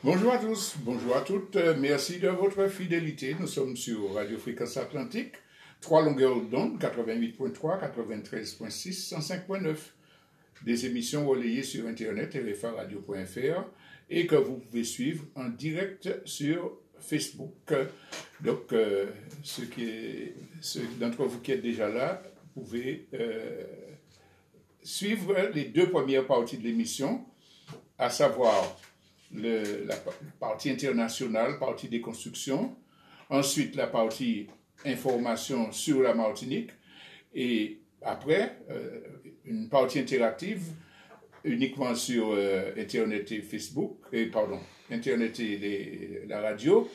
Bonjour à tous, bonjour à toutes, merci de votre fidélité. Nous sommes sur Radio Fréquence Atlantique, 3 longueurs d'onde, 88.3, 93.6, 105.9. Des émissions relayées sur Internet, rfaradio.fr, et que vous pouvez suivre en direct sur Facebook. Donc, ceux d'entre vous qui êtes déjà là, vous pouvez suivre les deux premières parties de l'émission, à savoir la partie internationale, partie déconstruction, ensuite la partie information sur la Martinique, et après, une partie interactive uniquement sur Internet et Facebook, Internet et la radio,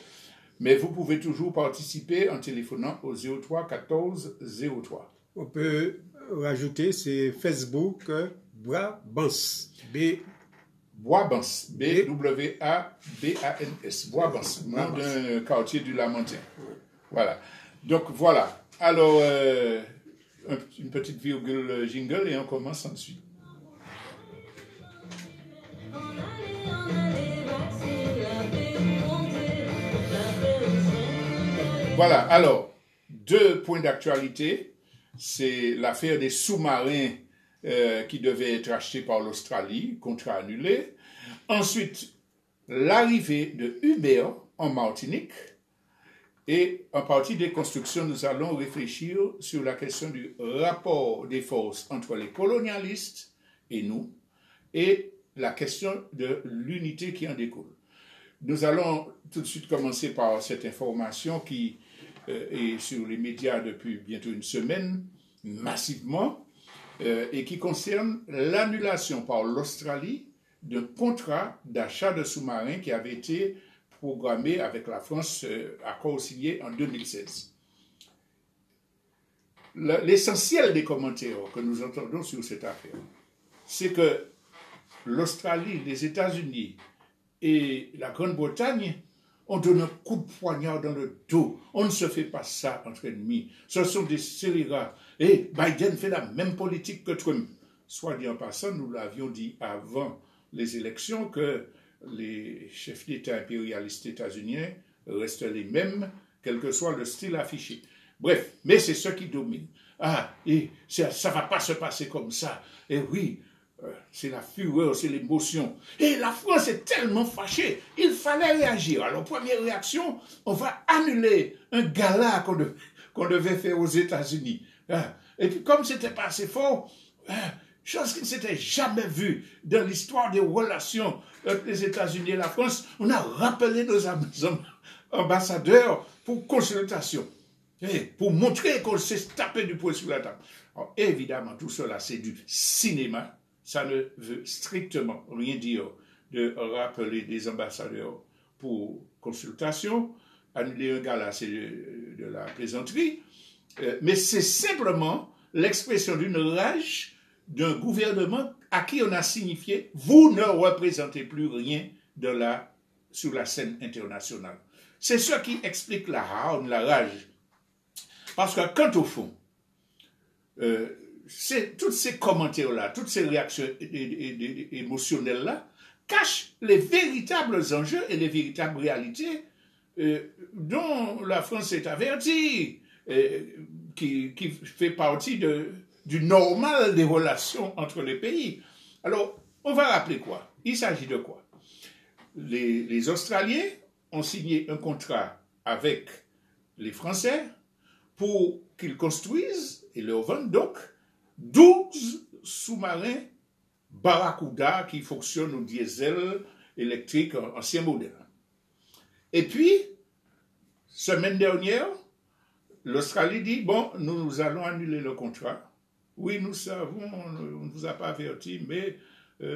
mais vous pouvez toujours participer en téléphonant au 03 14 03. On peut rajouter, c'est Facebook Bois-Bans, Bois-Bans, B-W-A-B-A-N-S, Bois-Bans, nom d'un quartier du Lamentin. Voilà. Donc voilà. Alors, une petite virgule jingle et on commence ensuite. Voilà. Alors, deux points d'actualité. C'est l'affaire des sous-marins qui devait être acheté par l'Australie, contrat annulé. Ensuite, l'arrivée de Uber en Martinique. Et en partie des constructions, nous allons réfléchir sur la question du rapport des forces entre les colonialistes et nous, et la question de l'unité qui en découle. Nous allons tout de suite commencer par cette information qui est sur les médias depuis bientôt une semaine, massivement, et qui concerne l'annulation par l'Australie d'un contrat d'achat de sous-marins qui avait été programmé avec la France, accord signé en 2016. L'essentiel des commentaires que nous entendons sur cette affaire, c'est que l'Australie, les États-Unis et la Grande-Bretagne ont donné un coup de poignard dans le dos. On ne se fait pas ça entre ennemis. Ce sont des scélérats. Et Biden fait la même politique que Trump. Soit dit en passant, nous l'avions dit avant les élections, que les chefs d'État impérialistes états-uniens restent les mêmes, quel que soit le style affiché. Bref, mais c'est ce qui domine. Ah, et ça ne va pas se passer comme ça. Et oui, c'est la fureur, c'est l'émotion. Et la France est tellement fâchée, il fallait réagir. Alors, première réaction, on va annuler un gala qu'on devait faire aux États-Unis. Et puis, comme c'était pas assez fort, chose qui ne s'était jamais vue dans l'histoire des relations entre les États-Unis et la France, on a rappelé nos ambassadeurs pour consultation, et pour montrer qu'on s'est tapé du poing sur la table. Alors, évidemment, tout cela, c'est du cinéma. Ça ne veut strictement rien dire de rappeler des ambassadeurs pour consultation. Annuler un gala, c'est de la plaisanterie. Mais c'est simplement l'expression d'une rage d'un gouvernement à qui on a signifié « vous ne représentez plus rien sur la scène internationale ». C'est ce qui explique la rage. Parce que quant au fond, tous ces commentaires-là, toutes ces réactions émotionnelles-là, cachent les véritables enjeux et les véritables réalités dont la France est avertie, qui fait partie du normal des relations entre les pays. Alors, on va rappeler quoi? Il s'agit de quoi? Les Australiens ont signé un contrat avec les Français pour qu'ils construisent et leur vendent donc 12 sous-marins Barracuda qui fonctionnent au diesel électrique ancien modèle. Et puis, semaine dernière, l'Australie dit, bon, nous allons annuler le contrat. Oui, nous savons, on ne vous a pas averti, mais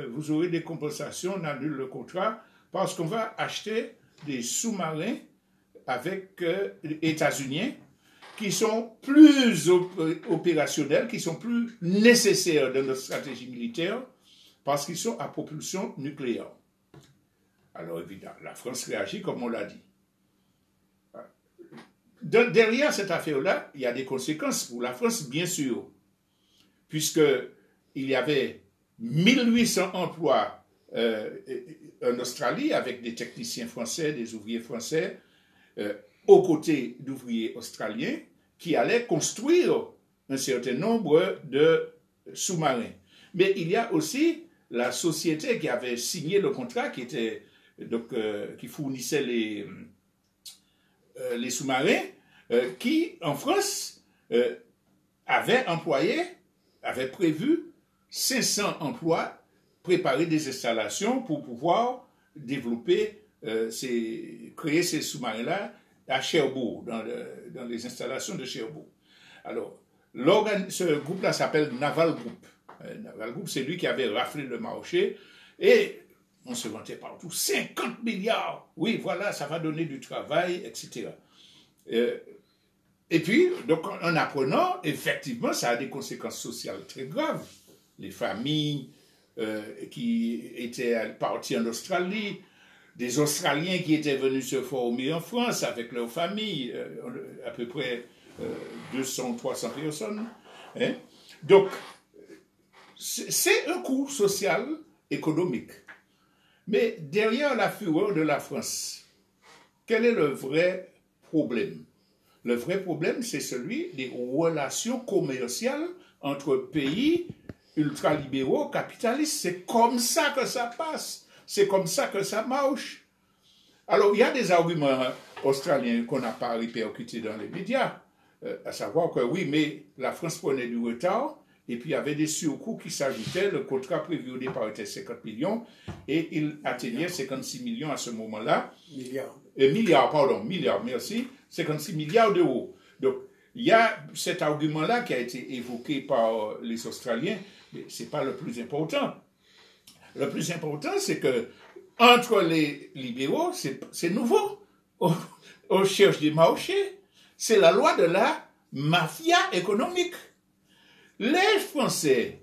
vous aurez des compensations, on annule le contrat, parce qu'on va acheter des sous-marins avec États-Unis qui sont plus opérationnels, qui sont plus nécessaires dans notre stratégie militaire, parce qu'ils sont à propulsion nucléaire. Alors évidemment, la France réagit comme on l'a dit. Derrière cette affaire-là, il y a des conséquences pour la France, bien sûr, puisqu'il y avait 1800 emplois en Australie avec des techniciens français, des ouvriers français, aux côtés d'ouvriers australiens qui allaient construire un certain nombre de sous-marins. Mais il y a aussi la société qui avait signé le contrat, qui était qui fournissait les sous-marins, qui en France avait prévu 500 emplois, préparer des installations pour pouvoir développer, créer ces sous-marins-là à Cherbourg, dans les installations de Cherbourg. Alors, ce groupe-là s'appelle Naval Group. Naval Group, c'est lui qui avait raflé le marché et on se vantait partout. 50 milliards! Oui, voilà, ça va donner du travail, etc. Et puis, donc, en apprenant, effectivement, ça a des conséquences sociales très graves. Les familles qui étaient parties en Australie, des Australiens qui étaient venus se former en France avec leurs familles, à peu près 200, 300 personnes. Hein? Donc, c'est un coût social, économique. Mais derrière la fureur de la France, quel est le vrai problème? Le vrai problème, c'est celui des relations commerciales entre pays ultralibéraux, capitalistes. C'est comme ça que ça passe. C'est comme ça que ça marche. Alors, il y a des arguments australiens qu'on n'a pas répercutés dans les médias, à savoir que oui, mais la France prenait du retard, et puis il y avait des surcoûts qui s'ajoutaient. Le contrat prévu au départ était 50 millions, et il atteignait 56 millions à ce moment-là. Milliards, merci. 56 milliards d'euros. Donc, il y a cet argument-là qui a été évoqué par les Australiens, mais ce n'est pas le plus important. Le plus important, c'est que entre les libéraux, c'est nouveau. On cherche des marchés. C'est la loi de la mafia économique. Les Français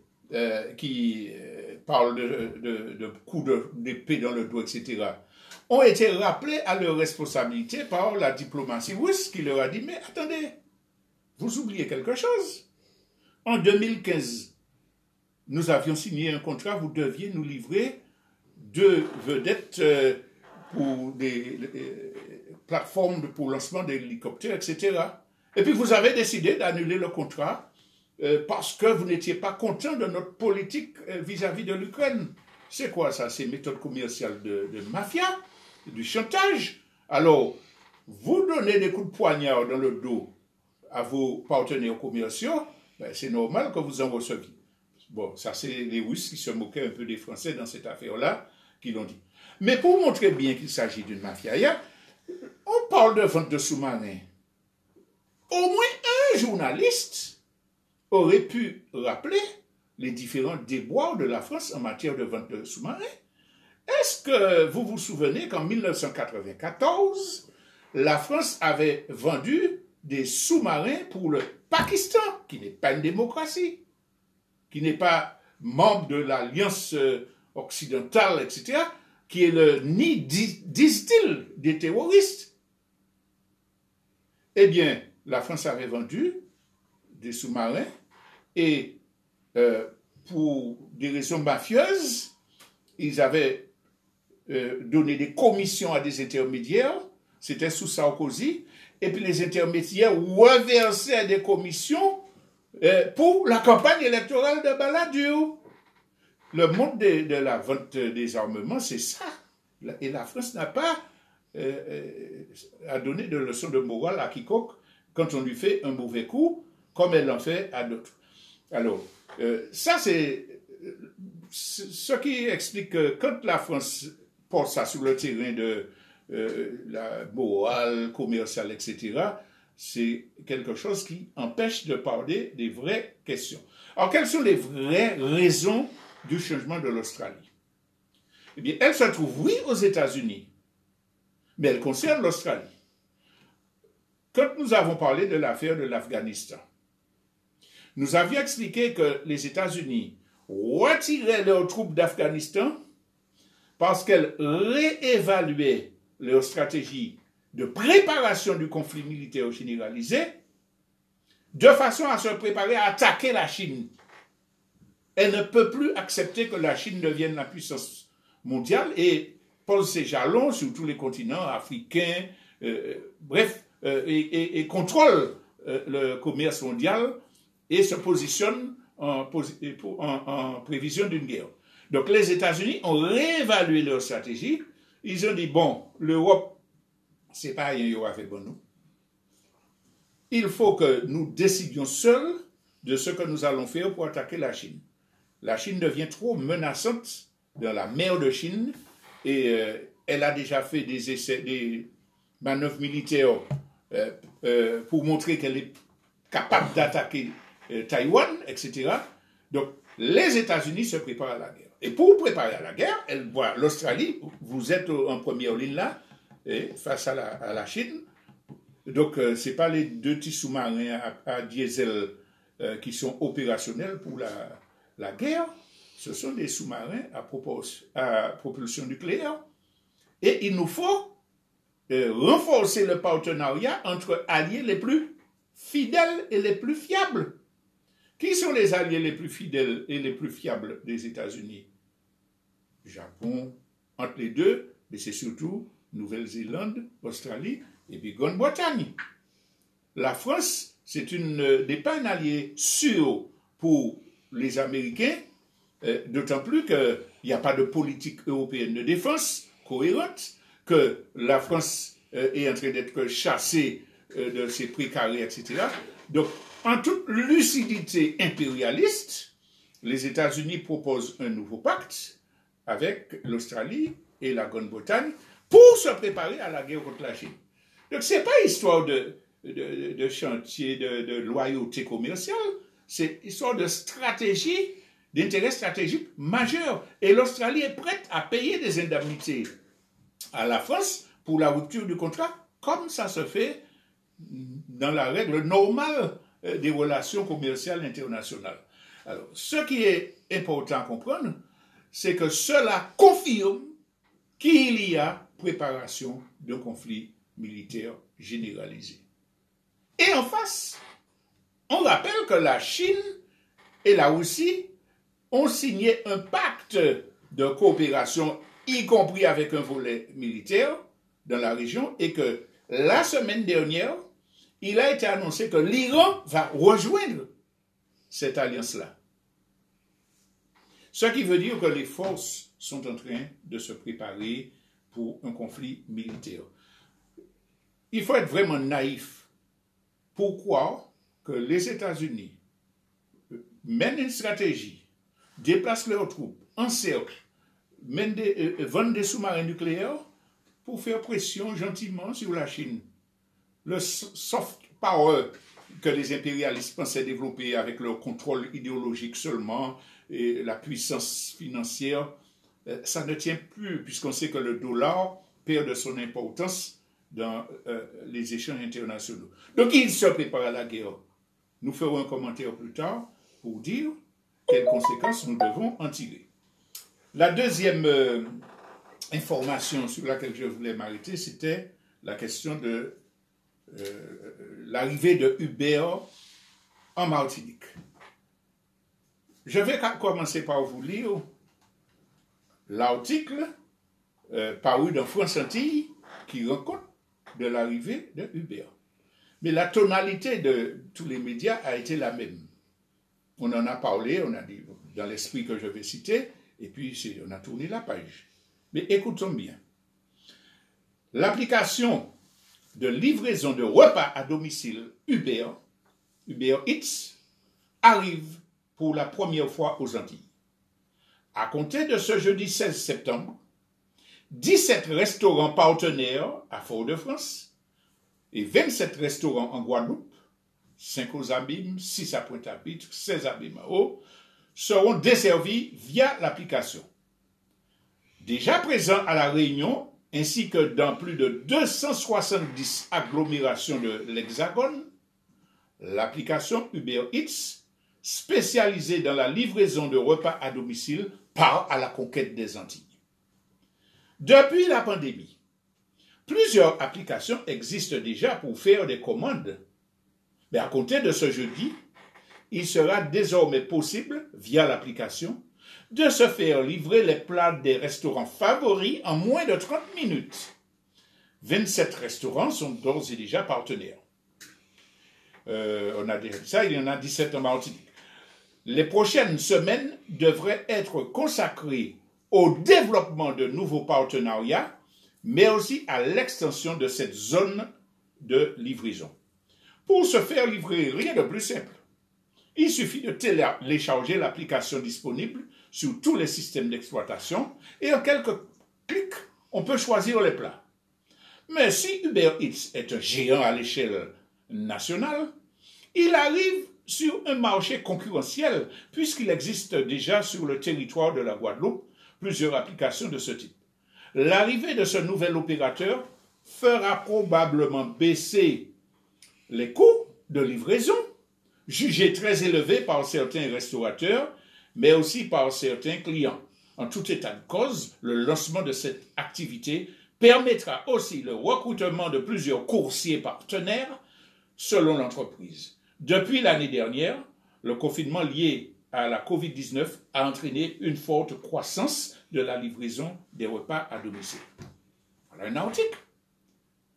qui parlent de coups d'épée dans le dos, etc., ont été rappelés à leur responsabilité par la diplomatie russe qui leur a dit « Mais attendez, vous oubliez quelque chose. En 2015, nous avions signé un contrat, vous deviez nous livrer 2 vedettes pour des plateformes pour lancement d'hélicoptères, etc. Et puis vous avez décidé d'annuler le contrat parce que vous n'étiez pas content de notre politique vis-à-vis de l'Ukraine. C'est quoi ça? C'est méthode commerciale de mafia, du chantage. Alors, vous donnez des coups de poignard dans le dos à vos partenaires commerciaux, ben c'est normal que vous en receviez. Bon, ça c'est les Russes qui se moquaient un peu des Français dans cette affaire-là, qui l'ont dit. Mais pour montrer bien qu'il s'agit d'une mafia, on parle de vente de sous-marins. Au moins un journaliste aurait pu rappeler les différents déboires de la France en matière de vente de sous-marins. Est-ce que vous vous souvenez qu'en 1994, la France avait vendu des sous-marins pour le Pakistan, qui n'est pas une démocratie, qui n'est pas membre de l'Alliance occidentale, etc., qui est le nid, disent-ils, des terroristes? Eh bien, la France avait vendu des sous-marins et pour des raisons mafieuses, ils avaient donné des commissions à des intermédiaires, c'était sous Sarkozy, et puis les intermédiaires reversaient des commissions pour la campagne électorale de Balladur. Le monde de la vente des armements, c'est ça. Et la France n'a pas à donner de leçons de morale à quiconque quand on lui fait un mauvais coup, comme elle en fait à d'autres. Alors, ça c'est ce qui explique que quand la France porte ça sur le terrain de la morale commerciale, etc., c'est quelque chose qui empêche de parler des vraies questions. Alors, quelles sont les vraies raisons du changement de l'Australie? Eh bien, elles se trouvent, oui, aux États-Unis, mais elles concernent l'Australie. Quand nous avons parlé de l'affaire de l'Afghanistan, nous avions expliqué que les États-Unis retiraient leurs troupes d'Afghanistan parce qu'elles réévaluaient leur stratégie de préparation du conflit militaire généralisé de façon à se préparer à attaquer la Chine. Elle ne peut plus accepter que la Chine devienne la puissance mondiale et pose ses jalons sur tous les continents africains, bref, et contrôle le commerce mondial et se positionne en prévision d'une guerre. Donc les États-Unis ont réévalué leur stratégie. Ils ont dit, bon, l'Europe, c'est pas rien, il y aura fait bon nous. Il faut que nous décidions seuls de ce que nous allons faire pour attaquer la Chine. La Chine devient trop menaçante dans la mer de Chine et elle a déjà fait des essais, des manœuvres militaires pour montrer qu'elle est capable d'attaquer Taïwan, etc. Donc, les États-Unis se préparent à la guerre. Et pour préparer à la guerre, elle voit l'Australie, vous êtes en première ligne là, face à la Chine. Donc, ce n'est pas les 2 petits sous-marins à diesel qui sont opérationnels pour la guerre, ce sont des sous-marins à propulsion nucléaire. Et il nous faut renforcer le partenariat entre alliés les plus fidèles et les plus fiables. Qui sont les alliés les plus fidèles et les plus fiables des États-Unis? Japon, entre les deux, mais c'est surtout Nouvelle-Zélande, Australie et puis Grande-Bretagne. La France, n'est pas un allié sûr pour les Américains, d'autant plus qu'il n'y a pas de politique européenne de défense cohérente, que la France est en train d'être chassée de ses précarés, etc. Donc, en toute lucidité impérialiste, les États-Unis proposent un nouveau pacte avec l'Australie et la Grande-Bretagne pour se préparer à la guerre contre la Chine. Donc, ce n'est pas histoire de chantier, de loyauté commerciale, c'est histoire de stratégie, d'intérêt stratégique majeur. Et l'Australie est prête à payer des indemnités à la France pour la rupture du contrat, comme ça se fait dans la règle normale des relations commerciales internationales. Alors, ce qui est important à comprendre, c'est que cela confirme qu'il y a préparation d'un conflit militaire généralisé. Et en face, on rappelle que la Chine et la Russie ont signé un pacte de coopération, y compris avec un volet militaire dans la région, et que la semaine dernière, il a été annoncé que l'Iran va rejoindre cette alliance-là. Ce qui veut dire que les forces sont en train de se préparer pour un conflit militaire. Il faut être vraiment naïf. Pourquoi que les États-Unis mènent une stratégie, déplacent leurs troupes, encerclent, vendent des sous-marins nucléaires pour faire pression gentiment sur la Chine? Le soft power que les impérialistes pensaient développer avec leur contrôle idéologique seulement et la puissance financière, ça ne tient plus, puisqu'on sait que le dollar perd de son importance dans les échanges internationaux. Donc, ils se préparent à la guerre. Nous ferons un commentaire plus tard pour dire quelles conséquences nous devons en tirer. La deuxième information sur laquelle je voulais m'arrêter, c'était la question de l'arrivée de Uber en Martinique. Je vais commencer par vous lire l'article paru dans France Antilles qui rend compte de l'arrivée de Uber. Mais la tonalité de tous les médias a été la même. On en a parlé, on a dit dans l'esprit que je vais citer, et puis on a tourné la page. Mais écoutons bien. L'application de livraison de repas à domicile Uber Eats, arrive pour la première fois aux Antilles. À compter de ce jeudi 16 septembre, 17 restaurants partenaires à Fort-de-France et 27 restaurants en Guadeloupe, 5 aux Abîmes, 6 à Pointe-à-Pitre, 16 à Baie-Mahault, seront desservis via l'application. Déjà présents à La Réunion, ainsi que dans plus de 270 agglomérations de l'Hexagone, l'application Uber Eats, spécialisée dans la livraison de repas à domicile, part à la conquête des Antilles. Depuis la pandémie, plusieurs applications existent déjà pour faire des commandes. Mais à compter de ce jeudi, il sera désormais possible, via l'application, de se faire livrer les plats des restaurants favoris en moins de 30 minutes. 27 restaurants sont d'ores et déjà partenaires. On a déjà dit ça, il y en a 17 en Martinique. Les prochaines semaines devraient être consacrées au développement de nouveaux partenariats, mais aussi à l'extension de cette zone de livraison. Pour se faire livrer, rien de plus simple. Il suffit de télécharger l'application disponible sur tous les systèmes d'exploitation et en quelques clics, on peut choisir les plats. Mais si Uber Eats est un géant à l'échelle nationale, il arrive sur un marché concurrentiel puisqu'il existe déjà sur le territoire de la Guadeloupe plusieurs applications de ce type. L'arrivée de ce nouvel opérateur fera probablement baisser les coûts de livraison, jugés très élevés par certains restaurateurs, mais aussi par certains clients. En tout état de cause, le lancement de cette activité permettra aussi le recrutement de plusieurs coursiers partenaires selon l'entreprise. Depuis l'année dernière, le confinement lié à la COVID-19 a entraîné une forte croissance de la livraison des repas à domicile. Voilà un article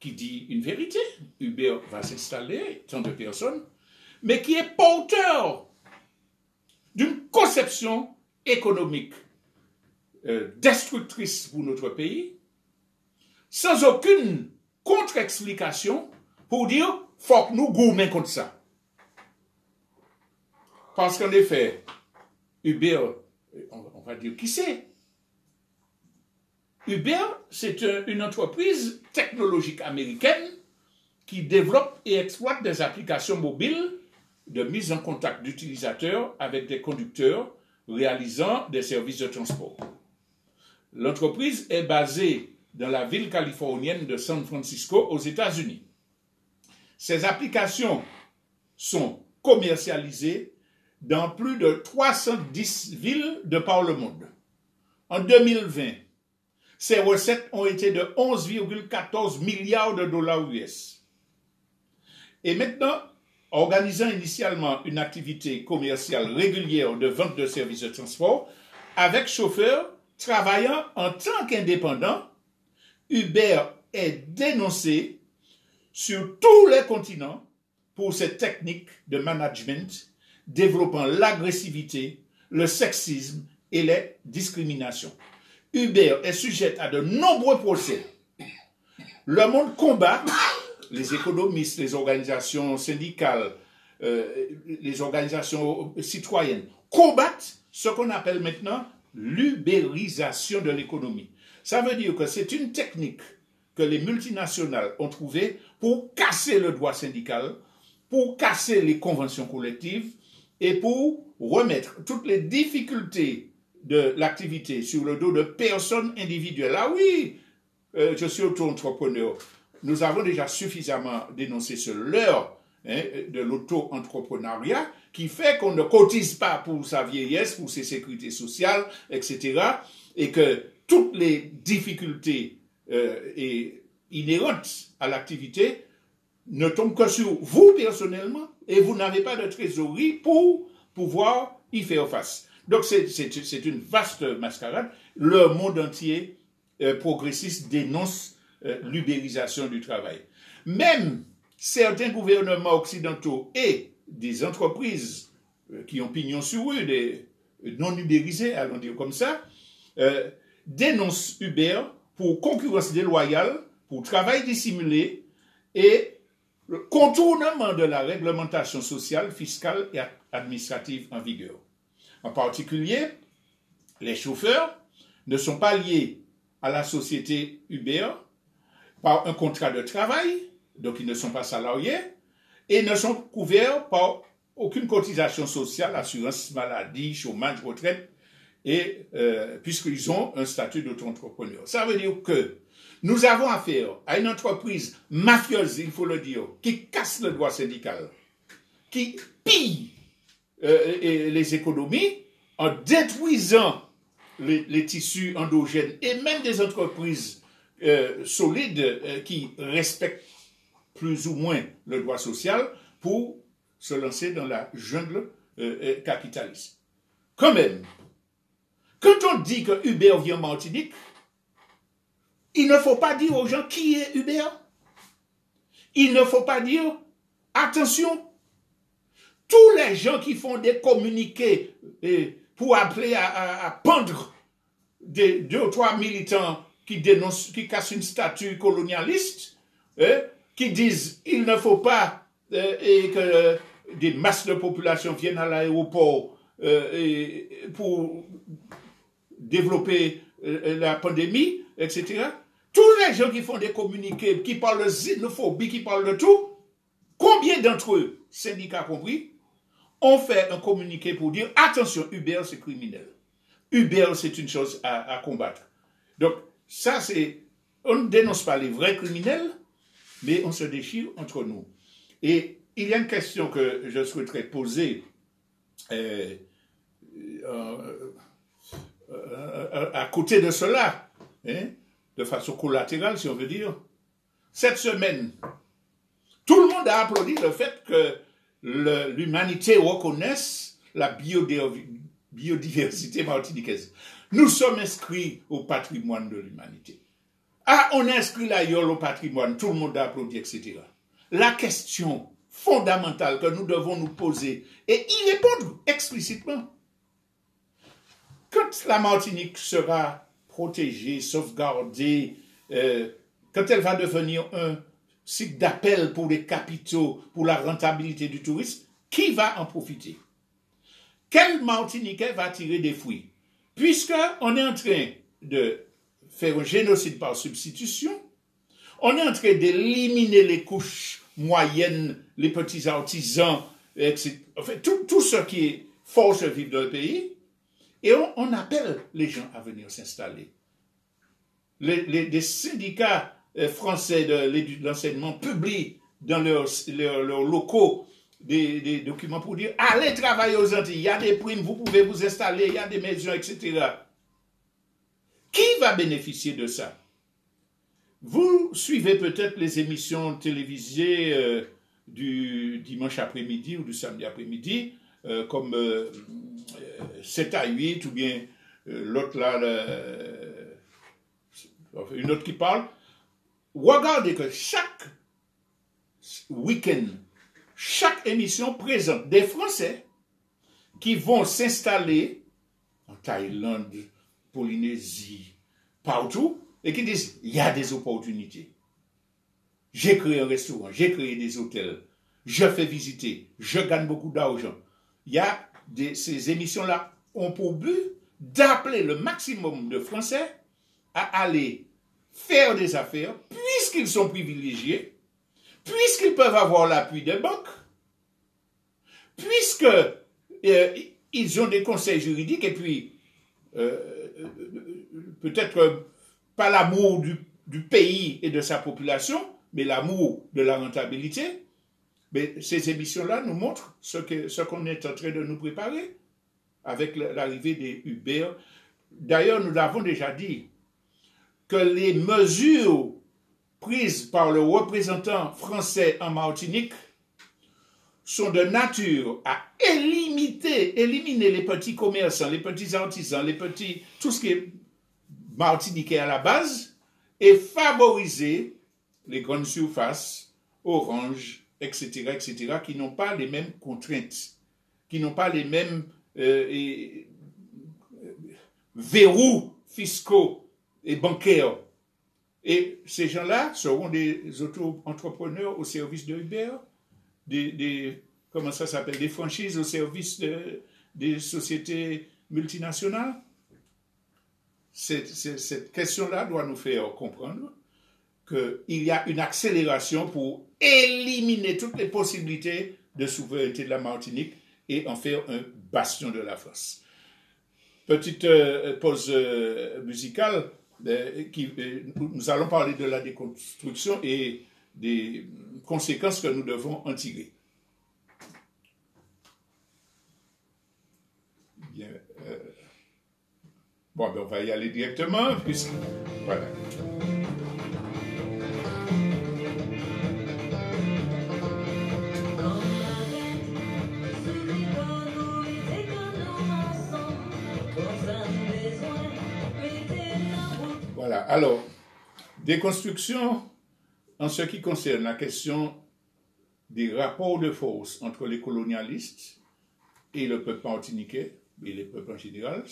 qui dit une vérité. Uber va s'installer, tant de personnes, mais qui est porteur d'une conception économique destructrice pour notre pays, sans aucune contre-explication pour dire « faut que nous gourmets contre ça ». Parce qu'en effet, Uber, on va dire qui c'est. Uber, c'est une entreprise technologique américaine qui développe et exploite des applications mobiles de mise en contact d'utilisateurs avec des conducteurs réalisant des services de transport. L'entreprise est basée dans la ville californienne de San Francisco aux États-Unis. Ces applications sont commercialisées dans plus de 310 villes de par le monde. En 2020, ces recettes ont été de 11,14 milliards de dollars US. Et maintenant, organisant initialement une activité commerciale régulière de vente de services de transport, avec chauffeurs travaillant en tant qu'indépendants, Uber est dénoncé sur tous les continents pour ses techniques de management développant l'agressivité, le sexisme et les discriminations. Uber est sujette à de nombreux procès. Le monde combat, les économistes, les organisations syndicales, les organisations citoyennes, combattent ce qu'on appelle maintenant l'ubérisation de l'économie. Ça veut dire que c'est une technique que les multinationales ont trouvée pour casser le droit syndical, pour casser les conventions collectives et pour remettre toutes les difficultés de l'activité sur le dos de personnes individuelles. Ah oui, je suis auto-entrepreneur. Nous avons déjà suffisamment dénoncé ce leurre de l'auto-entrepreneuriat qui fait qu'on ne cotise pas pour sa vieillesse, pour ses sécurités sociales, etc. Et que toutes les difficultés inhérentes à l'activité ne tombent que sur vous personnellement et vous n'avez pas de trésorerie pour pouvoir y faire face. Donc c'est une vaste mascarade. Le monde entier progressiste dénonce l'ubérisation du travail. Même certains gouvernements occidentaux et des entreprises qui ont pignon sur rue, des non ubérisés, allons dire comme ça, dénoncent Uber pour concurrence déloyale, pour travail dissimulé et le contournement de la réglementation sociale, fiscale et administrative en vigueur. En particulier, les chauffeurs ne sont pas liés à la société Uber par un contrat de travail, donc ils ne sont pas salariés, et ne sont couverts par aucune cotisation sociale, assurance maladie, chômage, retraite, et puisqu'ils ont un statut d'auto-entrepreneur. Ça veut dire que nous avons affaire à une entreprise mafieuse, il faut le dire, qui casse le droit syndical, qui pille les économies en détruisant les tissus endogènes et même des entreprises solides qui respectent plus ou moins le droit social pour se lancer dans la jungle capitaliste. Quand même, Quand on dit que Uber vient en Martinique, il ne faut pas dire aux gens qui est Uber. Il ne faut pas dire, attention, tous les gens qui font des communiqués pour appeler à pendre des 2 ou 3 militants qui dénoncent, qui cassent une statue colonialiste, qui disent il ne faut pas que des masses de population viennent à l'aéroport pour développer la pandémie, etc. Tous les gens qui font des communiqués, qui parlent de xénophobie, qui parlent de tout, combien d'entre eux, syndicats compris, ont fait un communiqué pour dire attention, Uber c'est criminel. Uber c'est une chose à combattre. Donc, ça c'est, on ne dénonce pas les vrais criminels, mais on se déchire entre nous. Et il y a une question que je souhaiterais poser à côté de cela, de façon collatérale, si on veut dire. Cette semaine, tout le monde a applaudi le fait que l'humanité reconnaisse la biodiversité martiniquaise. Nous sommes inscrits au patrimoine de l'humanité. Ah, on inscrit la yole au patrimoine, tout le monde a applaudi, etc. La question fondamentale que nous devons nous poser et y répondre explicitement. Quand la Martinique sera protégée, sauvegardée, quand elle va devenir un site d'appel pour les capitaux, pour la rentabilité du tourisme, qui va en profiter? Quel Martiniquais va tirer des fruits? Puisqu'on est en train de faire un génocide par substitution, on est en train d'éliminer les couches moyennes, les petits artisans, etc. Enfin, tout ce qui est force vive dans le pays, et on appelle les gens à venir s'installer. Les syndicats français de l'enseignement publient dans leurs locaux des documents pour dire allez travailler aux Antilles, il y a des primes, vous pouvez vous installer, il y a des maisons, etc. Qui va bénéficier de ça? Vous suivez peut-être les émissions télévisées du dimanche après-midi ou du samedi après-midi, comme 7 à 8, ou bien l'autre là, une autre qui parle. Regardez que chaque week-end, chaque émission présente des Français qui vont s'installer en Thaïlande, Polynésie, partout, et qui disent, il y a des opportunités. J'ai créé un restaurant, j'ai créé des hôtels, je fais visiter, je gagne beaucoup d'argent. Ces émissions-là ont pour but d'appeler le maximum de Français à aller faire des affaires, puisqu'ils sont privilégiés, puisqu'ils peuvent avoir l'appui des banques, puisqu'ils ont des conseils juridiques, et puis peut-être pas l'amour du pays et de sa population, mais l'amour de la rentabilité. Mais ces émissions-là nous montrent ce qu'on est en train de nous préparer avec l'arrivée des Uber. D'ailleurs, nous l'avons déjà dit, que les mesures prises par le représentant français en Martinique sont de nature à éliminer les petits commerçants, les petits artisans, tout ce qui est martiniquais à la base, et favoriser les grandes surfaces, Orange, etc., qui n'ont pas les mêmes contraintes, qui n'ont pas les mêmes verrous fiscaux et bancaires. Et ces gens-là seront des auto-entrepreneurs au service de Uber, comment ça s'appelle, des franchises au service des sociétés multinationales. Cette question-là doit nous faire comprendre qu'il y a une accélération pour éliminer toutes les possibilités de souveraineté de la Martinique et en faire un bastion de la France. Petite pause musicale, nous allons parler de la déconstruction et des conséquences que nous devons en tirer. Bien, bon, ben on va y aller directement, puisque voilà. Dans Voilà. Alors, déconstruction en ce qui concerne la question des rapports de force entre les colonialistes et le peuple martiniquais et les peuples en général.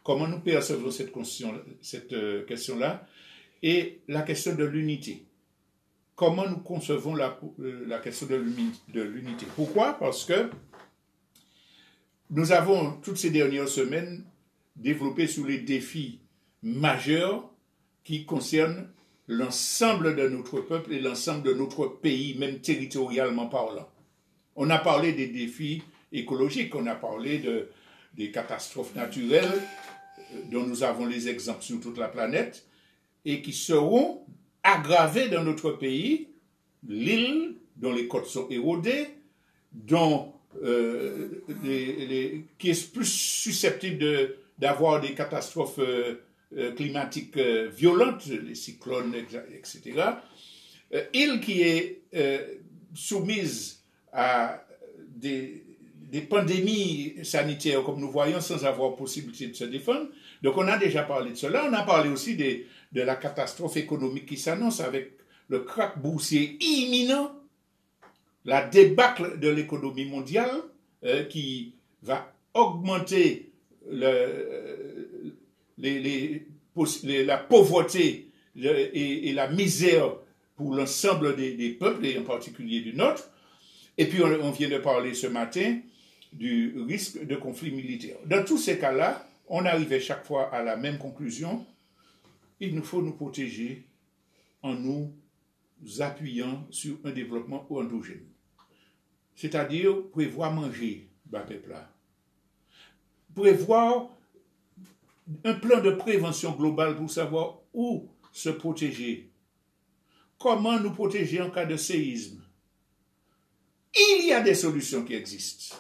Comment nous percevons cette question-là et la question de l'unité. Comment nous concevons la question de l'unité. Pourquoi? Parce que nous avons, toutes ces dernières semaines, développé sur les défis majeurs qui concernent l'ensemble de notre peuple et l'ensemble de notre pays, même territorialement parlant. On a parlé des défis écologiques, on a parlé des catastrophes naturelles dont nous avons les exemples sur toute la planète et qui seront aggravées dans notre pays, l'île dont les côtes sont érodées, dont qui est plus susceptible d'avoir des catastrophes climatiques violentes, les cyclones, etc. Île qui est soumise à des pandémies sanitaires, comme nous voyons, sans avoir possibilité de se défendre. Donc on a déjà parlé de cela. On a parlé aussi de la catastrophe économique qui s'annonce avec le krach boursier imminent, la débâcle de l'économie mondiale qui va augmenter la pauvreté et la misère pour l'ensemble des peuples, et en particulier du nôtre. Et puis on vient de parler ce matin du risque de conflit militaire. Dans tous ces cas-là, on arrivait chaque fois à la même conclusion. Il nous faut nous protéger en nous appuyant sur un développement endogène. C'est-à-dire prévoir manger, peuple-là. Prévoir un plan de prévention globale pour savoir où se protéger. Comment nous protéger en cas de séisme. Il y a des solutions qui existent,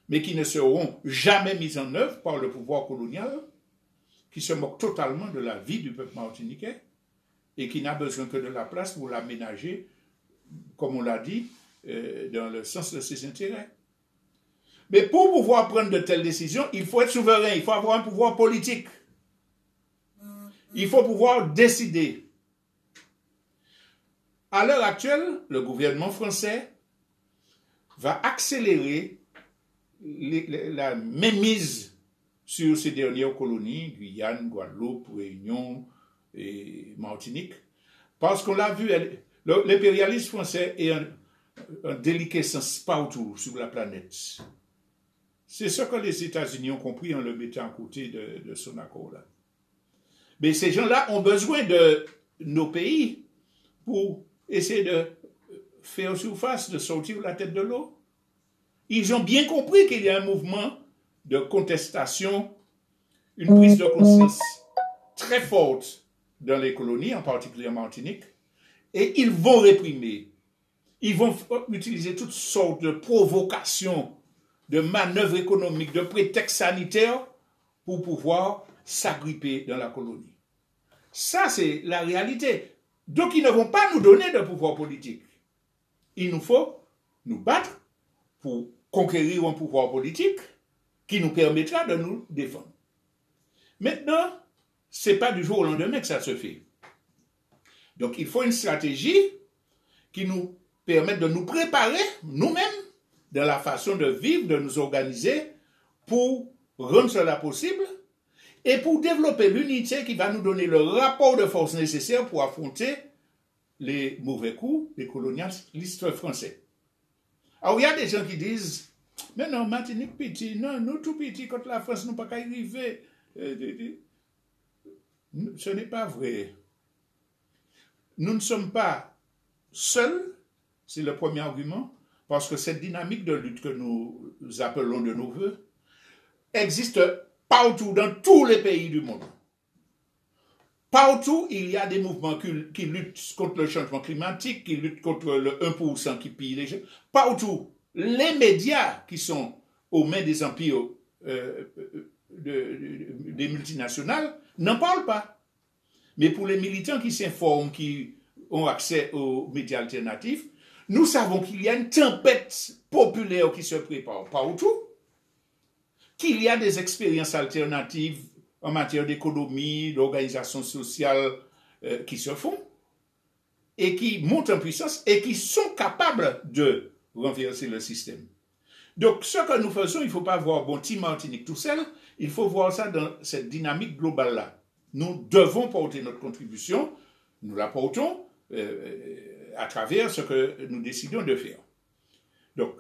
mais qui ne seront jamais mises en œuvre par le pouvoir colonial, qui se moque totalement de la vie du peuple martiniquais et qui n'a besoin que de la place pour l'aménager, comme on l'a dit, dans le sens de ses intérêts. Mais pour pouvoir prendre de telles décisions, il faut être souverain, il faut avoir un pouvoir politique. Il faut pouvoir décider. À l'heure actuelle, le gouvernement français va accélérer la mainmise sur ces dernières colonies, Guyane, Guadeloupe, Réunion et Martinique, parce qu'on l'a vu, l'impérialisme français est un déliquescence partout sur la planète. C'est ce que les États-Unis ont compris en le mettant à côté de son accord-là. Mais ces gens-là ont besoin de nos pays pour essayer de faire surface, de sortir la tête de l'eau. Ils ont bien compris qu'il y a un mouvement de contestation, une prise de conscience très forte dans les colonies, en particulier en Martinique, et ils vont réprimer. Ils vont utiliser toutes sortes de provocations, de manœuvres économiques, de prétextes sanitaires pour pouvoir s'agripper dans la colonie. Ça, c'est la réalité. Donc, ils ne vont pas nous donner de pouvoir politique. Il nous faut nous battre pour conquérir un pouvoir politique qui nous permettra de nous défendre. Maintenant, ce n'est pas du jour au lendemain que ça se fait. Donc, il faut une stratégie qui nous permette de nous préparer nous-mêmes dans la façon de vivre, de nous organiser pour rendre cela possible et pour développer l'unité qui va nous donner le rapport de force nécessaire pour affronter les mauvais coups des colonialistes français. Alors, il y a des gens qui disent, mais non, Martinique petit, non, nous tout petit, quand la France nous pas qu'à arriver. Ce n'est pas vrai. Nous ne sommes pas seuls, c'est le premier argument, parce que cette dynamique de lutte que nous appelons de nos voeux existe partout, dans tous les pays du monde. Partout, il y a des mouvements qui luttent contre le changement climatique, qui luttent contre le 1% qui pille les gens. Partout, les médias qui sont aux mains des empires des multinationales n'en parlent pas. Mais pour les militants qui s'informent, qui ont accès aux médias alternatifs, nous savons qu'il y a une tempête populaire qui se prépare partout, qu'il y a des expériences alternatives en matière d'économie, d'organisation sociale qui se font et qui montent en puissance et qui sont capables de renverser le système. Donc, ce que nous faisons, il ne faut pas voir bon petit Martinique tout seul, il faut voir ça dans cette dynamique globale-là. Nous devons porter notre contribution, nous la portons à travers ce que nous décidons de faire. Donc,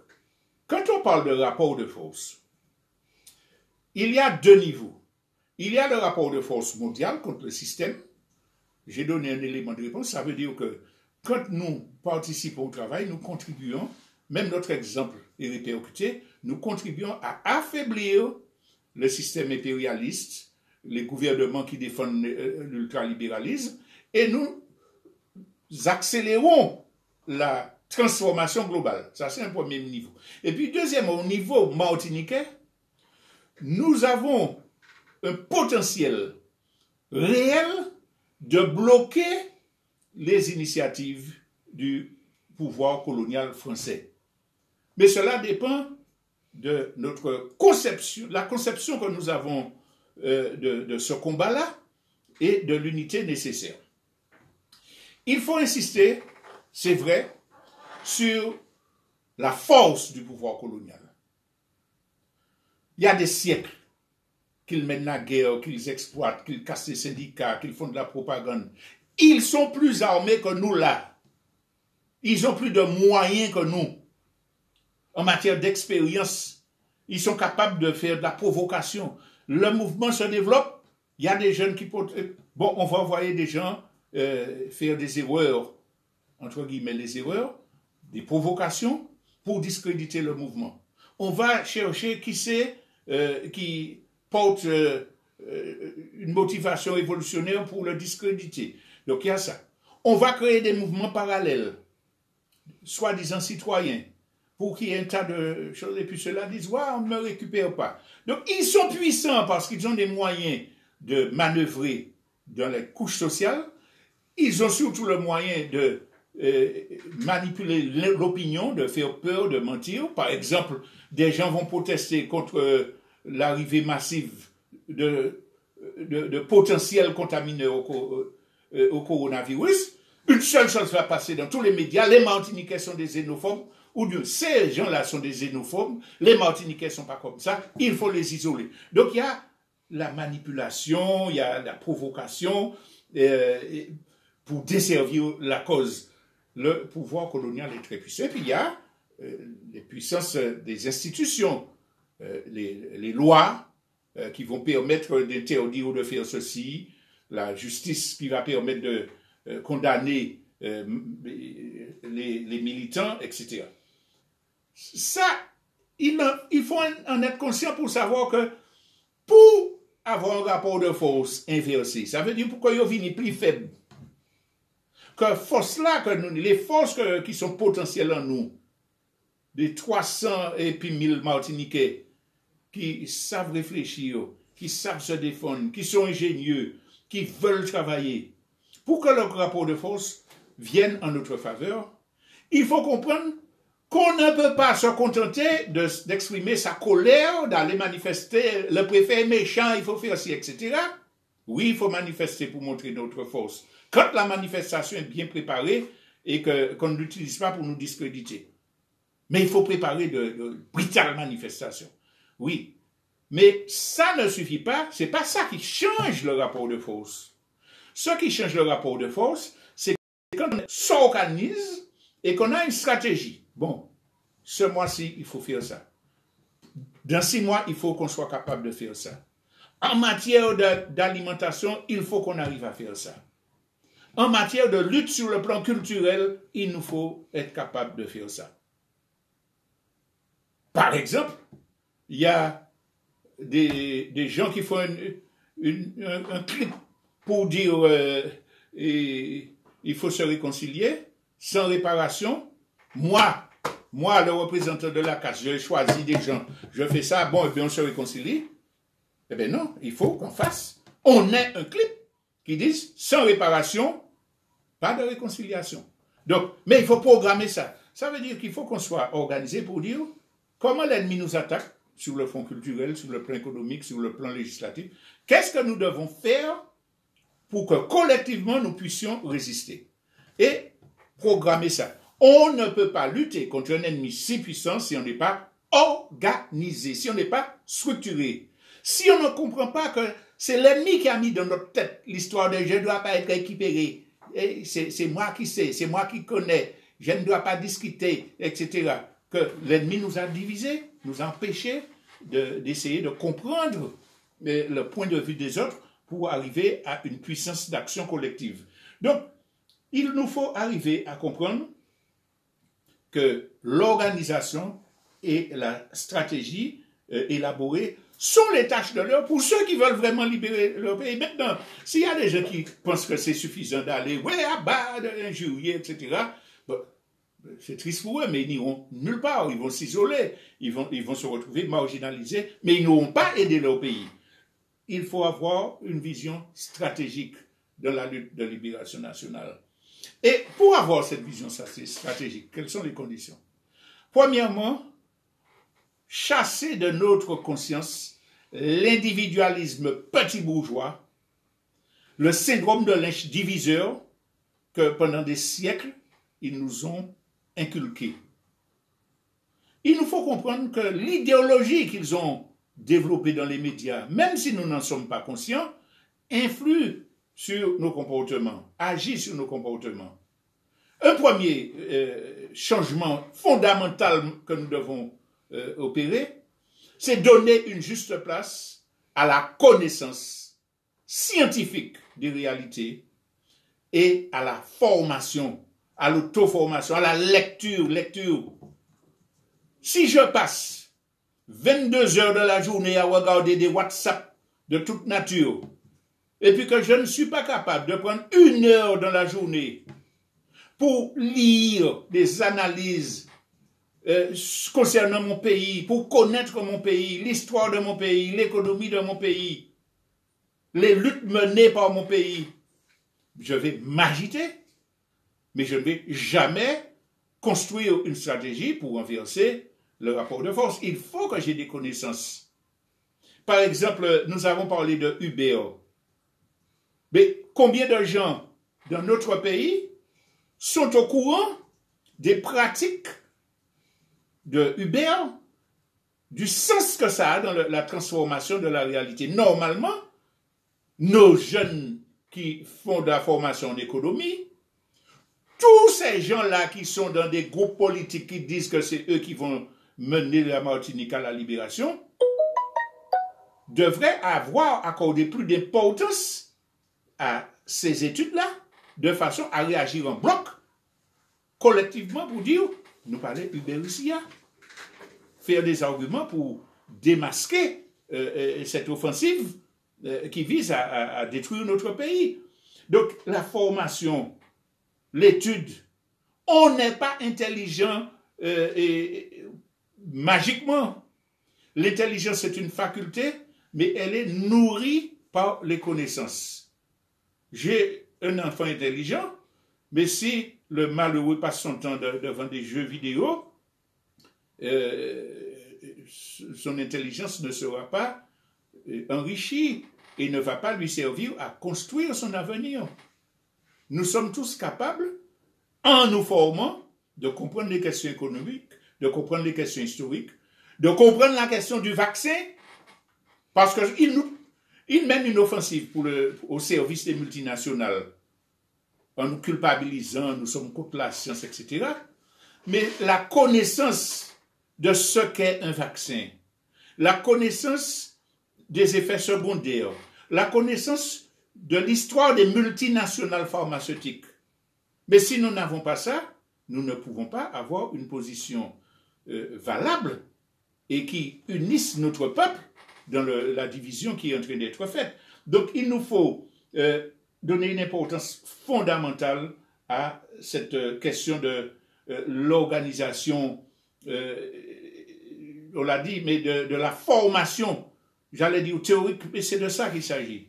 quand on parle de rapport de force, il y a deux niveaux. Il y a le rapport de force mondial contre le système. J'ai donné un élément de réponse, ça veut dire que quand nous participons au travail, nous contribuons, même notre exemple est répercuté, nous contribuons à affaiblir le système impérialiste, les gouvernements qui défendent l'ultralibéralisme, et nous accélérons la transformation globale. Ça, c'est un premier niveau. Et puis, deuxièmement, au niveau martiniquais, nous avons un potentiel réel de bloquer les initiatives du pouvoir colonial français. Mais cela dépend de notre conception, la conception que nous avons de ce combat-là et de l'unité nécessaire. Il faut insister, c'est vrai, sur la force du pouvoir colonial. Il y a des siècles qu'ils mènent la guerre, qu'ils exploitent, qu'ils cassent les syndicats, qu'ils font de la propagande. Ils sont plus armés que nous là. Ils ont plus de moyens que nous. En matière d'expérience, ils sont capables de faire de la provocation. Le mouvement se développe. Il y a des jeunes qui... Bon, on va envoyer des gens faire des erreurs, entre guillemets les erreurs, des provocations pour discréditer le mouvement. On va chercher qui c'est qui porte une motivation évolutionnaire pour le discréditer. Donc il y a ça. On va créer des mouvements parallèles, soi-disant citoyens, pour qu'il y ait un tas de choses, et puis ceux-là disent, ouais, on ne me récupère pas. Donc ils sont puissants parce qu'ils ont des moyens de manœuvrer dans les couches sociales. Ils ont surtout le moyen de manipuler l'opinion, de faire peur, de mentir. Par exemple, des gens vont protester contre l'arrivée massive de potentiels contamineurs au coronavirus. Une seule chose va passer dans tous les médias, les Martiniquais sont des xénophobes, ou bien ces gens-là sont des xénophobes, les Martiniquais ne sont pas comme ça, il faut les isoler. Donc il y a la manipulation, il y a la provocation pour desservir la cause. Le pouvoir colonial est très puissant. Et puis il y a les puissances des institutions, les lois qui vont permettre d'interdire ou de faire ceci, la justice qui va permettre de condamner les militants, etc. Ça, il faut en être conscient pour savoir que pour avoir un rapport de force inversé, ça veut dire pourquoi ils viennent plus faibles. Que force là, les forces qui sont potentielles en nous, des 300 et puis 1000 Martiniquais qui savent réfléchir, qui savent se défendre, qui sont ingénieux, qui veulent travailler, pour que le rapport de force vienne en notre faveur, il faut comprendre qu'on ne peut pas se contenter d'exprimer sa colère, d'aller manifester, le préfet est méchant, il faut faire ci, etc. Oui, il faut manifester pour montrer notre force. Quand la manifestation est bien préparée et qu'on ne l'utilise pas pour nous discréditer. Mais il faut préparer de brutales manifestations. Oui. Mais ça ne suffit pas, c'est pas ça qui change le rapport de force. Ce qui change le rapport de force, c'est quand on s'organise et qu'on a une stratégie. Bon, ce mois-ci, il faut faire ça. Dans 6 mois, il faut qu'on soit capable de faire ça. En matière d'alimentation, il faut qu'on arrive à faire ça. En matière de lutte sur le plan culturel, il nous faut être capable de faire ça. Par exemple, il y a des gens qui font un clip pour dire il faut se réconcilier sans réparation. Moi, le représentant de la casse, je choisis des gens, je fais ça, bon, et bien on se réconcilie. Eh bien non, il faut qu'on fasse. On ait un clip qui dise sans réparation, pas de réconciliation. Donc, mais il faut programmer ça. Ça veut dire qu'il faut qu'on soit organisé pour dire comment l'ennemi nous attaque, sur le front culturel, sur le plan économique, sur le plan législatif. Qu'est-ce que nous devons faire pour que collectivement nous puissions résister et programmer ça? On ne peut pas lutter contre un ennemi si puissant si on n'est pas organisé, si on n'est pas structuré. Si on ne comprend pas que c'est l'ennemi qui a mis dans notre tête l'histoire de je ne dois pas être récupéré, c'est moi qui sais, c'est moi qui connais, je ne dois pas discuter, etc. Que l'ennemi nous a divisés, nous a empêchés d'essayer de comprendre le point de vue des autres pour arriver à une puissance d'action collective. Donc, il nous faut arriver à comprendre que l'organisation et la stratégie élaborée sont les tâches de l'heure pour ceux qui veulent vraiment libérer leur pays. Maintenant, s'il y a des gens qui pensent que c'est suffisant d'aller à bas, d'injurier, etc., bon, c'est triste pour eux, mais ils n'iront nulle part, ils vont s'isoler, ils vont se retrouver marginalisés, mais ils n'auront pas aidé leur pays. Il faut avoir une vision stratégique de la lutte de libération nationale. Et pour avoir cette vision stratégique, quelles sont les conditions? Premièrement, chasser de notre conscience l'individualisme petit bourgeois, le syndrome de lynch diviseur que pendant des siècles, ils nous ont inculqué. Il nous faut comprendre que l'idéologie qu'ils ont développée dans les médias, même si nous n'en sommes pas conscients, influe sur nos comportements, agit sur nos comportements. Un premier changement fondamental que nous devons opérer, c'est donner une juste place à la connaissance scientifique des réalités et à la formation, à l'auto-formation, à la lecture. Si je passe 22 heures de la journée à regarder des WhatsApp de toute nature, et puis que je ne suis pas capable de prendre 1 heure dans la journée pour lire des analyses concernant mon pays, pour connaître mon pays, l'histoire de mon pays, l'économie de mon pays, les luttes menées par mon pays, je vais m'agiter, mais je ne vais jamais construire une stratégie pour renverser le rapport de force. Il faut que j'ai des connaissances. Par exemple, nous avons parlé de Uber. Mais combien de gens dans notre pays sont au courant des pratiques de Uber, du sens que ça a dans la transformation de la réalité? Normalement, nos jeunes qui font de la formation en économie, tous ces gens-là qui sont dans des groupes politiques qui disent que c'est eux qui vont mener la Martinique à la libération, devraient avoir accordé plus d'importance à ces études-là, de façon à réagir en bloc, collectivement, pour dire, nous parler Uberusia, faire des arguments pour démasquer cette offensive qui vise à détruire notre pays. Donc, la formation, l'étude, on n'est pas intelligent magiquement. L'intelligence, c'est une faculté, mais elle est nourrie par les connaissances. J'ai un enfant intelligent, mais si le malheureux passe son temps devant des jeux vidéo, son intelligence ne sera pas enrichie et ne va pas lui servir à construire son avenir. Nous sommes tous capables, en nous formant, de comprendre les questions économiques, de comprendre les questions historiques, de comprendre la question du vaccin, parce qu'il mène une offensive au service des multinationales, en nous culpabilisant, nous sommes contre la science, etc. Mais la connaissance de ce qu'est un vaccin, la connaissance des effets secondaires, la connaissance de l'histoire des multinationales pharmaceutiques. Mais si nous n'avons pas ça, nous ne pouvons pas avoir une position valable et qui unisse notre peuple dans la division qui est en train d'être faite. Donc il nous faut donner une importance fondamentale à cette question de l'organisation, on l'a dit, mais de la formation, j'allais dire théorique, mais c'est de ça qu'il s'agit.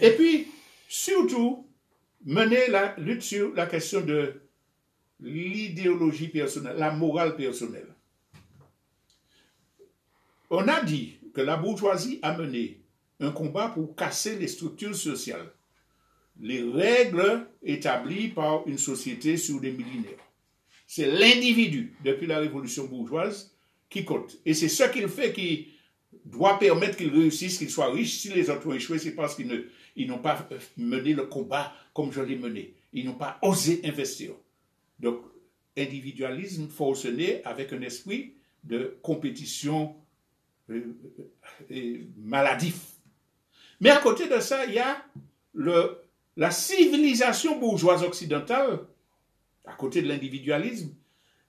Et puis, surtout, mener la lutte sur la question de l'idéologie personnelle, la morale personnelle. On a dit que la bourgeoisie a mené un combat pour casser les structures sociales, les règles établies par une société sur des millénaires. C'est l'individu, depuis la révolution bourgeoise, qui compte. Et c'est ce qu'il fait qui doit permettre qu'il réussisse, qu'il soit riche. Si les autres ont échoué, c'est parce qu'ils n'ont pas mené le combat comme je l'ai mené. Ils n'ont pas osé investir. Donc, individualisme forcené avec un esprit de compétition maladif. Mais à côté de ça, il y a la civilisation bourgeoise occidentale, à côté de l'individualisme,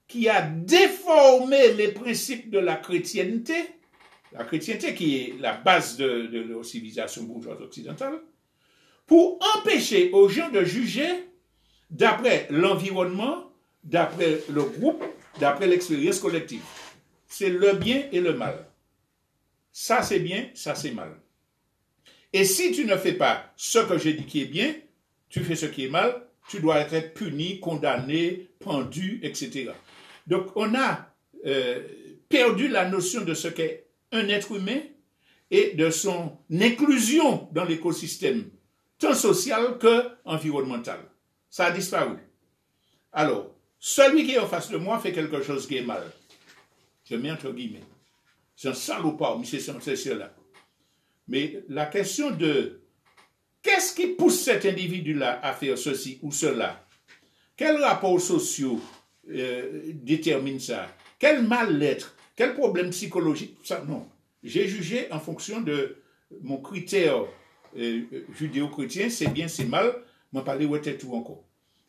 qui a déformé les principes de la chrétienté qui est la base de la civilisation bourgeoise occidentale, pour empêcher aux gens de juger d'après l'environnement, d'après le groupe, d'après l'expérience collective. C'est le bien et le mal. Ça c'est bien, ça c'est mal. Et si tu ne fais pas ce que j'ai dit qui est bien, tu fais ce qui est mal, tu dois être puni, condamné, pendu, etc. Donc on a perdu la notion de ce qu'est un être humain et de son inclusion dans l'écosystème, tant social que environnemental. Ça a disparu. Alors, celui qui est en face de moi fait quelque chose qui est mal. Je mets entre guillemets. C'est un salopard, mais c'est cela. Mais la question de qu'est-ce qui pousse cet individu-là à faire ceci ou cela? Quels rapports sociaux déterminent ça? Quel mal-être? Quel problème psychologique? Ça, non. J'ai jugé en fonction de mon critère judéo-chrétien, c'est bien, c'est mal, moi parler où était tout encore.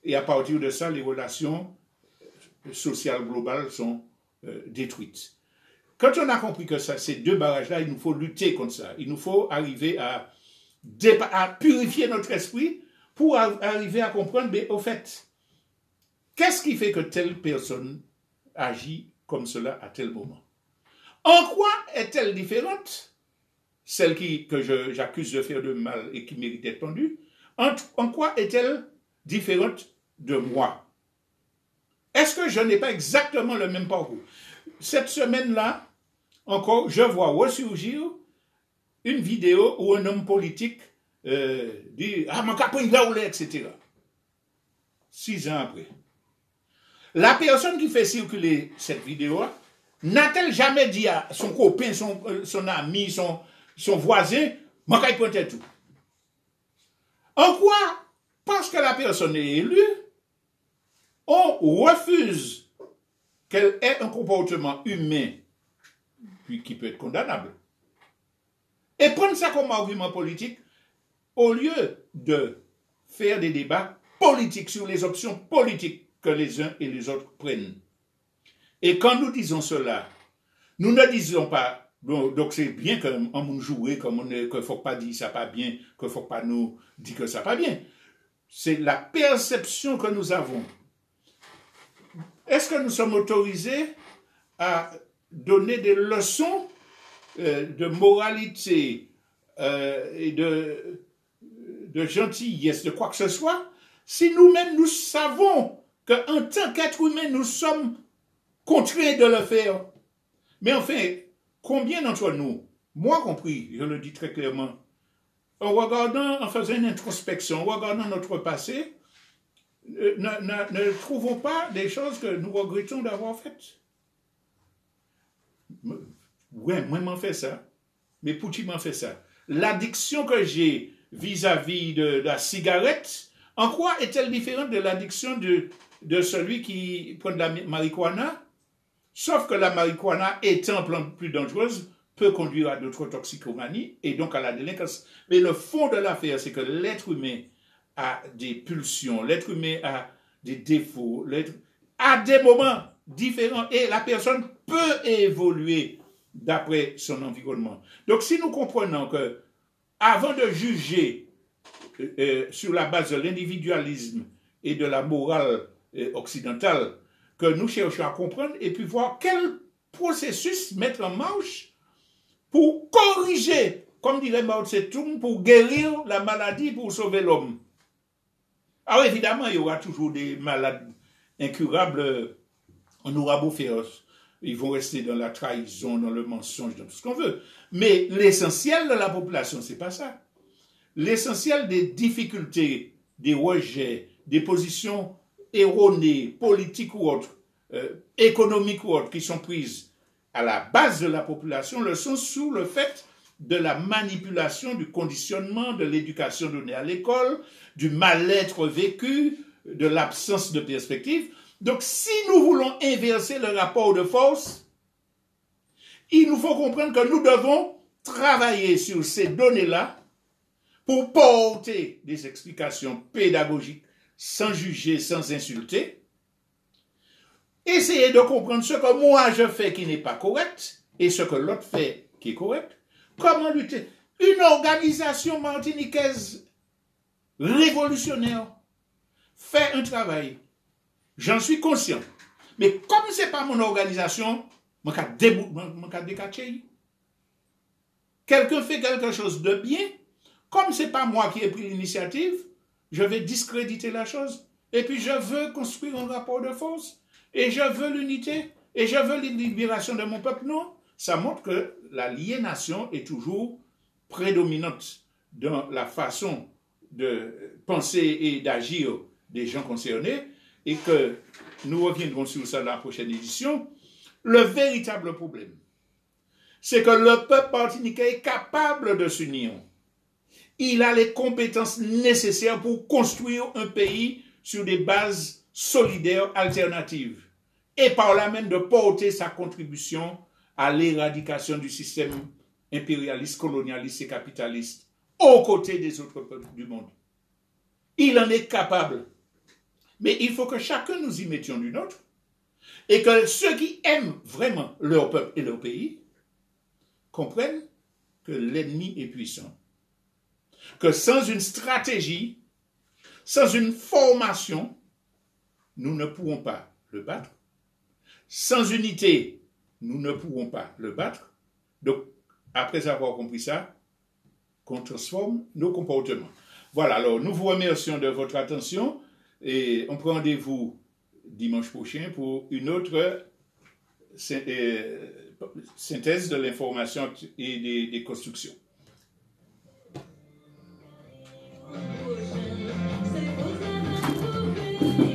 Et à partir de ça, les relations sociales globales sont détruites. Quand on a compris que ça, ces deux barrages-là, il nous faut lutter contre ça. Il nous faut arriver à purifier notre esprit pour arriver à comprendre, mais au fait, qu'est-ce qui fait que telle personne agit comme cela à tel moment? En quoi est-elle différente, celle que j'accuse de faire de mal et qui mérite d'être pendue? En quoi est-elle différente de moi? Est-ce que je n'ai pas exactement le même parcours? Cette semaine-là, encore, je vois ressurgir une vidéo où un homme politique dit « Ah, mon capot, il va rouler, etc. » 6 ans après. La personne qui fait circuler cette vidéo n'a-t-elle jamais dit à son copain, son ami, son voisin « Mon capot, il tout » En quoi, parce que la personne est élue, on refuse qu'elle ait un comportement humain puis qui peut être condamnable. Et prendre ça comme argument politique, au lieu de faire des débats politiques sur les options politiques que les uns et les autres prennent. Et quand nous disons cela, nous ne disons pas, donc c'est bien qu'on nous joue, qu'il ne faut pas dire ça pas bien, qu'il ne faut pas nous dire que ça pas bien. C'est la perception que nous avons. Est-ce que nous sommes autorisés à donner des leçons de moralité et de gentillesse, de quoi que ce soit, si nous-mêmes nous savons qu'en tant qu'être humain, nous sommes contraints de le faire? Mais enfin, combien d'entre nous, moi compris, je le dis très clairement, en faisant une introspection, en regardant notre passé, ne trouvons pas des choses que nous regrettons d'avoir faites? Ouais, moi m'en fais ça, mais Pouti m'en fait ça. L'addiction que j'ai vis-à-vis de la cigarette, en quoi est-elle différente de l'addiction de celui qui prend de la marijuana? Sauf que la marijuana, étant plus dangereuse, peut conduire à d'autres toxicomanies et donc à la délinquance. Mais le fond de l'affaire, c'est que l'être humain a des pulsions, l'être humain a des défauts, à des moments différents et la personne peut évoluer d'après son environnement. Donc si nous comprenons que avant de juger sur la base de l'individualisme et de la morale occidentale, que nous cherchons à comprendre et puis voir quel processus mettre en marche pour corriger, comme dirait Mao Tse-tung, pour guérir la maladie, pour sauver l'homme. Alors évidemment, il y aura toujours des malades incurables. On aura beau faire ils vont rester dans la trahison, dans le mensonge, dans tout ce qu'on veut. Mais l'essentiel de la population, c'est pas ça. L'essentiel des difficultés, des rejets, des positions erronées, politiques ou autres, économiques ou autres, qui sont prises à la base de la population, le sont sous le fait de la manipulation, du conditionnement, de l'éducation donnée à l'école, du mal-être vécu, de l'absence de perspective. Donc, si nous voulons inverser le rapport de force, il nous faut comprendre que nous devons travailler sur ces données-là pour porter des explications pédagogiques sans juger, sans insulter. Essayer de comprendre ce que moi je fais qui n'est pas correct et ce que l'autre fait qui est correct. Comment lutter? Une organisation martiniquaise révolutionnaire fait un travail. J'en suis conscient. Mais comme ce n'est pas mon organisation, je vais décacher. Quelqu'un fait quelque chose de bien, comme ce n'est pas moi qui ai pris l'initiative, je vais discréditer la chose. Et puis je veux construire un rapport de force. Et je veux l'unité. Et je veux la libération de mon peuple. Non. Ça montre que l'aliénation est toujours prédominante dans la façon de penser et d'agir des gens concernés. Et que nous reviendrons sur ça dans la prochaine édition. Le véritable problème, c'est que le peuple martiniquais est capable de s'unir. Il a les compétences nécessaires pour construire un pays sur des bases solidaires alternatives et par là même de porter sa contribution à l'éradication du système impérialiste, colonialiste et capitaliste aux côtés des autres peuples du monde. Il en est capable. Mais il faut que chacun nous y mettions du nôtre et que ceux qui aiment vraiment leur peuple et leur pays comprennent que l'ennemi est puissant. Que sans une stratégie, sans une formation, nous ne pourrons pas le battre. Sans unité, nous ne pourrons pas le battre. Donc, après avoir compris ça, qu'on transforme nos comportements. Voilà, alors nous vous remercions de votre attention et on prend rendez-vous dimanche prochain pour une autre synthèse de l'information et des constructions. C'est